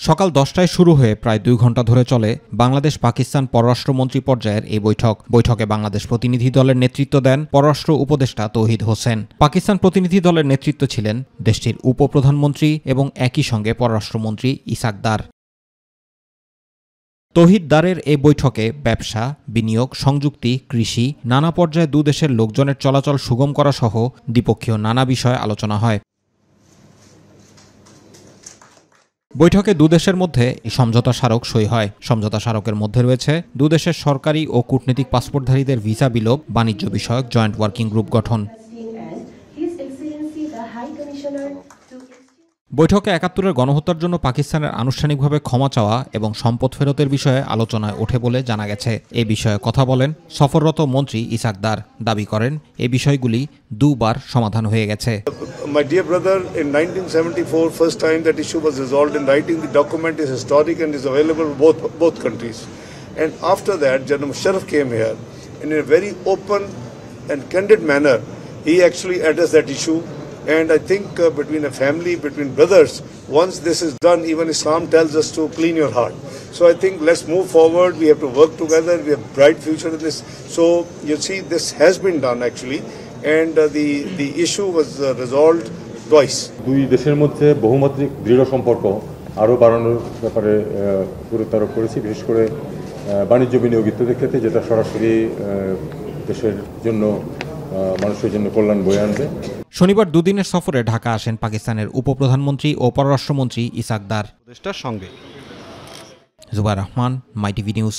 সকাল 10টায় শুরু হয়ে প্রায় 2 ঘণ্টা ধরে চলে বাংলাদেশ পাকিস্তান পররাষ্ট্রমন্ত্রী পর্যায়ের এই বৈঠকে বাংলাদেশ প্রতিনিধি দলের নেতৃত্ব দেন পররাষ্ট্র উপদেষ্টা তৌহিদ হোসেন। পাকিস্তান প্রতিনিধি দলের নেতৃত্ব ছিলেন দেশটির উপপ্রধানমন্ত্রী এবং একই সঙ্গে পররাষ্ট্রমন্ত্রী ইসাক দার। তৌহিদ দারের এই বৈঠকে ব্যবসা, বিনিয়োগ, সংযুক্তি, কৃষি, নানা পর্যায়ে দুদেশের লোকজনের চলাচল সুগম করা সহ দ্বিপক্ষীয় নানা বিষয়ে আলোচনা হয়। বৈঠকে দুদেশের মধ্যে সমঝোতা স্মারক সই হয়। সমঝোতা স্মারকের মধ্যে রয়েছে দুদেশের সরকারি ও কূটনৈতিক পাসপোর্টধারীদের ভিসা বিলোপ, বাণিজ্য বিষয়ক জয়েন্ট ওয়ার্কিং গ্রুপ গঠন। বৈঠকে ৭১-এর গণহত্যার জন্য পাকিস্তানের আনুষ্ঠানিকভাবে ক্ষমা চাওয়া এবং সম্পদ ফেরতের বিষয়ে আলোচনায় ওঠে বলে জানা গেছে। এ বিষয়ে কথা বলেন সফররত মন্ত্রী ইসাক দার। দাবি করেন এই বিষয়গুলি দুবার সমাধান হয়ে গেছে। My dear brother, in 1974, first time that issue was resolved in writing. The document is historic and is available for both countries. And after that, General Musharraf came here, and in a very open and candid manner, he actually addressed that issue. And I think between a family, between brothers, once this is done, even Islam tells us to clean your heart. So I think let's move forward. We have to work together. We have a bright future in this. So you see, this has been done actually. And the issue was resolved twice. দুই দেশের মধ্যে বহুমাত্রিক দৃঢ় সম্পর্ক আরও বাড়ানোর ব্যাপারে গুরুত্ব আরোপ করেছি, বিশেষ করে বাণিজ্য বিনিয়োগ ইত্যাদির ক্ষেত্রে, যেটা সরাসরি দেশের জন্য, মানুষের জন্য কল্যাণ বয়ে আনবে। শনিবার দুদিনের সফরে ঢাকা আসেন পাকিস্তানের উপপ্রধানমন্ত্রী ও পররাষ্ট্রমন্ত্রী ইসাক দার। সঙ্গে জুবাইর রহমান, মাই টিভি নিউজ।